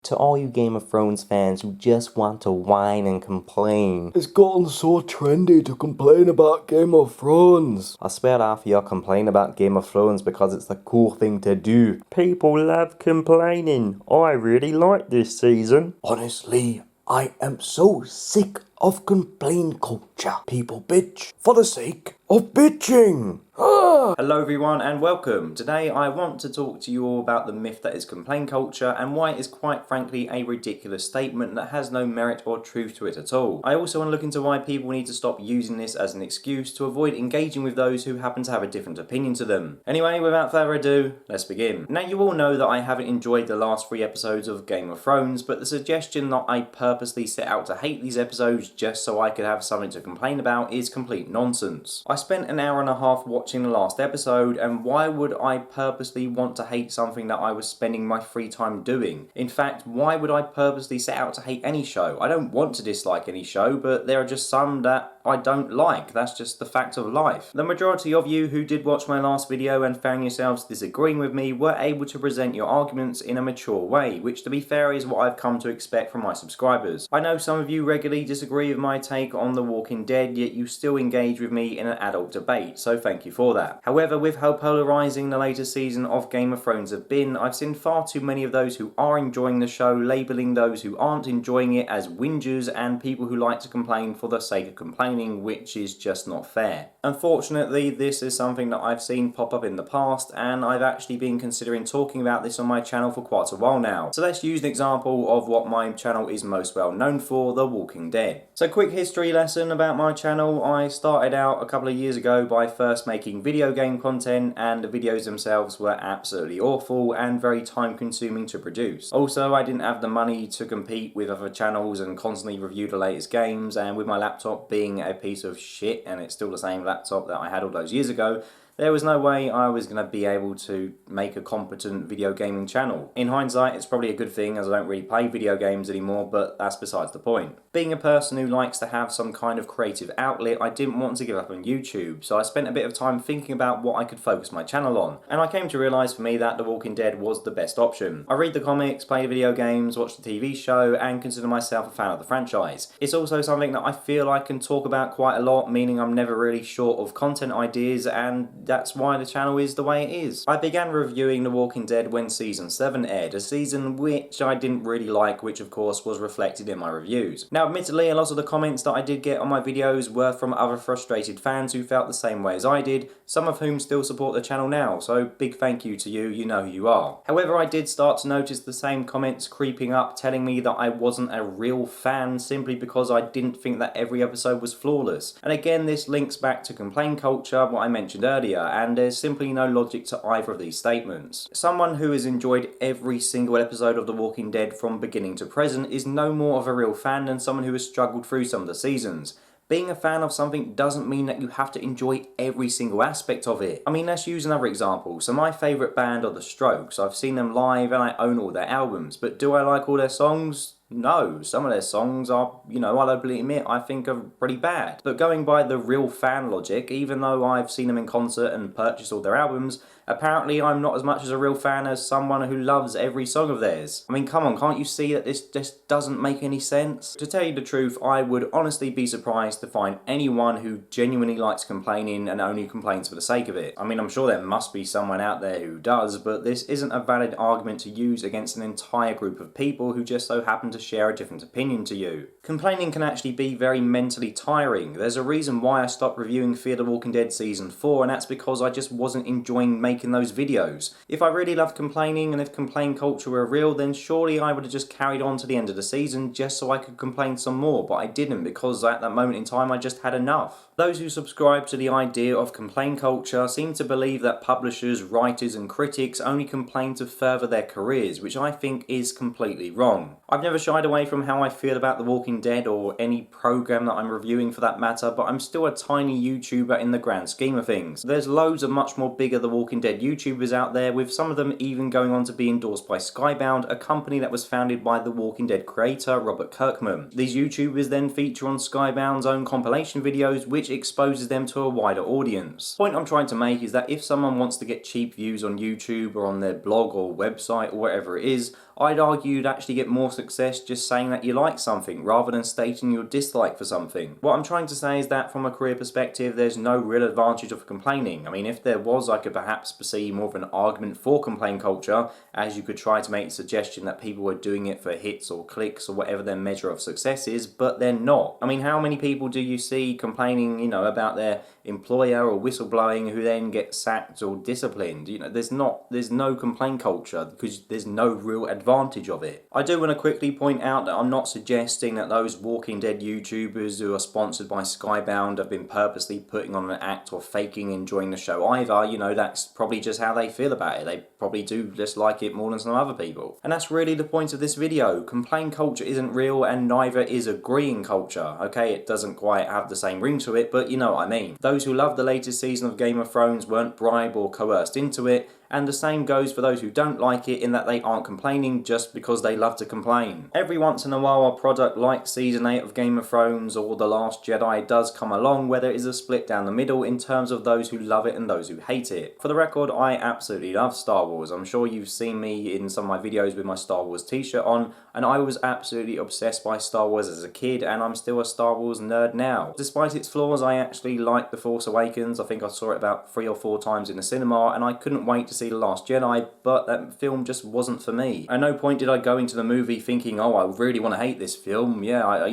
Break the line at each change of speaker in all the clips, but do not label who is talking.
to all you Game of Thrones fans who just want to whine and complain.
It's gotten so trendy to complain about Game of Thrones.
I swear off you'll complain about Game of Thrones because it's the cool thing to do. People love complaining. I really like this season.
Honestly, I am so sick of complaint culture. People bitch for the sake of bitching.
Hello everyone and welcome. Today I want to talk to you all about the myth that is complaint culture and why it is quite frankly a ridiculous statement that has no merit or truth to it at all. I also want to look into why people need to stop using this as an excuse to avoid engaging with those who happen to have a different opinion to them. Anyway, without further ado, let's begin. Now you all know that I haven't enjoyed the last 3 episodes of Game of Thrones, but the suggestion that I purposely set out to hate these episodes just so I could have something to complain about is complete nonsense. I spent an hour and a half watching the last episode, and why would I purposely want to hate something that I was spending my free time doing? In fact, why would I purposely set out to hate any show? I don't want to dislike any show, but there are just some that I don't like. That's just the fact of life. The majority of you who did watch my last video and found yourselves disagreeing with me were able to present your arguments in a mature way, which to be fair is what I've come to expect from my subscribers. I know some of you regularly disagree with my take on The Walking Dead, yet you still engage with me in an adult debate, so thank you for that. However, with how polarising the latest season of Game of Thrones have been, I've seen far too many of those who are enjoying the show labelling those who aren't enjoying it as whingers and people who like to complain for the sake of complaining, which is just not fair. Unfortunately, this is something that I've seen pop up in the past, and I've actually been considering talking about this on my channel for quite a while now. So let's use an example of what my channel is most well known for, The Walking Dead. So quick history lesson about my channel. I started out a couple of years ago by first making video game content, and the videos themselves were absolutely awful and very time consuming to produce. Also, I didn't have the money to compete with other channels and constantly review the latest games, and with my laptop being a piece of shit, and it's still the same laptop that I had all those years ago, there was no way I was going to be able to make a competent video gaming channel. In hindsight, it's probably a good thing as I don't really play video games anymore, but that's besides the point. Being a person who likes to have some kind of creative outlet, I didn't want to give up on YouTube, so I spent a bit of time thinking about what I could focus my channel on, and I came to realise for me that The Walking Dead was the best option. I read the comics, play the video games, watch the TV show, and consider myself a fan of the franchise. It's also something that I feel I can talk about quite a lot, meaning I'm never really short of content ideas, and that's why the channel is the way it is. I began reviewing The Walking Dead when Season 7 aired, a season which I didn't really like, which of course was reflected in my reviews. Now admittedly, a lot of the comments that I did get on my videos were from other frustrated fans who felt the same way as I did, some of whom still support the channel now, so big thank you to you, you know who you are. However, I did start to notice the same comments creeping up telling me that I wasn't a real fan simply because I didn't think that every episode was flawless. And again, this links back to complaint culture, what I mentioned earlier, and there's simply no logic to either of these statements. Someone who has enjoyed every single episode of The Walking Dead from beginning to present is no more of a real fan than someone who has struggled through some of the seasons. Being a fan of something doesn't mean that you have to enjoy every single aspect of it. I mean, let's use another example. So my favourite band are The Strokes. I've seen them live and I own all their albums, but do I like all their songs? No, some of their songs are, I'll openly admit, I think are pretty bad. But going by the real fan logic, even though I've seen them in concert and purchased all their albums, apparently I'm not as much as a real fan as someone who loves every song of theirs. I mean, come on, can't you see that this just doesn't make any sense? To tell you the truth, I would honestly be surprised to find anyone who genuinely likes complaining and only complains for the sake of it. I mean, I'm sure there must be someone out there who does, but this isn't a valid argument to use against an entire group of people who just so happen to share a different opinion to you. Complaining can actually be very mentally tiring. There's a reason why I stopped reviewing Fear the Walking Dead Season 4, and that's because I just wasn't enjoying making those videos. If I really loved complaining and if complaint culture were real, then surely I would have just carried on to the end of the season just so I could complain some more, but I didn't because at that moment in time I just had enough. Those who subscribe to the idea of complaint culture seem to believe that publishers, writers and critics only complain to further their careers, which I think is completely wrong. I've never shied away from how I feel about The Walking Dead or any program that I'm reviewing for that matter, but I'm still a tiny YouTuber in the grand scheme of things. There's loads of much more bigger The Walking Dead YouTubers out there, with some of them even going on to be endorsed by Skybound, a company that was founded by The Walking Dead creator Robert Kirkman. These YouTubers then feature on Skybound's own compilation videos, which exposes them to a wider audience. The point I'm trying to make is that if someone wants to get cheap views on YouTube or on their blog or website or whatever it is, I'd argue you'd actually get more success just saying that you like something rather than stating your dislike for something. What I'm trying to say is that from a career perspective, there's no real advantage of complaining. I mean, if there was, I could perhaps perceive more of an argument for complaint culture, as you could try to make the suggestion that people were doing it for hits or clicks or whatever their measure of success is, but they're not. I mean, how many people do you see complaining, about their employer or whistleblowing who then get sacked or disciplined? There's no complaint culture because there's no real advantage of it. I do want to quickly point out that I'm not suggesting that those Walking Dead YouTubers who are sponsored by Skybound have been purposely putting on an act or faking enjoying the show either. That's probably just how they feel about it. They probably do dislike it more than some other people. And that's really the point of this video. Complaint culture isn't real and neither is agreeing culture. Okay, it doesn't quite have the same ring to it, but you know what I mean. Those who love the latest season of Game of Thrones weren't bribed or coerced into it, and the same goes for those who don't like it in that they aren't complaining just because they love to complain. Every once in a while a product like Season 8 of Game of Thrones or The Last Jedi does come along where there is a split down the middle in terms of those who love it and those who hate it. For the record, I absolutely love Star Wars. I'm sure you've seen me in some of my videos with my Star Wars t-shirt on, and I was absolutely obsessed by Star Wars as a kid, and I'm still a Star Wars nerd now. Despite its flaws, I actually like The Force Awakens. I think I saw it about 3 or 4 times in the cinema, and I couldn't wait to see The Last Jedi, but that film just wasn't for me. At no point did I go into the movie thinking, oh, I really want to hate this film. Yeah, I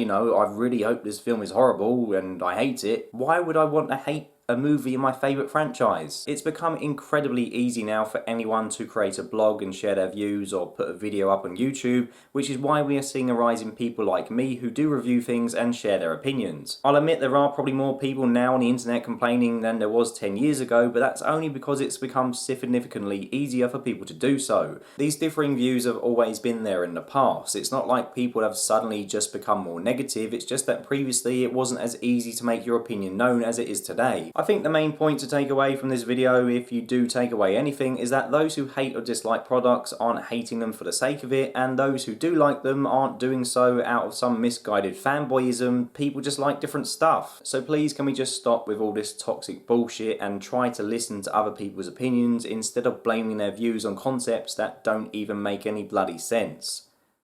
really hope this film is horrible and I hate it. Why would I want to hate a movie in my favourite franchise? It's become incredibly easy now for anyone to create a blog and share their views or put a video up on YouTube, which is why we are seeing a rise in people like me who do review things and share their opinions. I'll admit there are probably more people now on the internet complaining than there was 10 years ago, but that's only because it's become significantly easier for people to do so. These differing views have always been there in the past. It's not like people have suddenly just become more negative, it's just that previously it wasn't as easy to make your opinion known as it is today. I think the main point to take away from this video, if you do take away anything, is that those who hate or dislike products aren't hating them for the sake of it, and those who do like them aren't doing so out of some misguided fanboyism. People just like different stuff. So please, can we just stop with all this toxic bullshit and try to listen to other people's opinions instead of blaming their views on concepts that don't even make any bloody sense?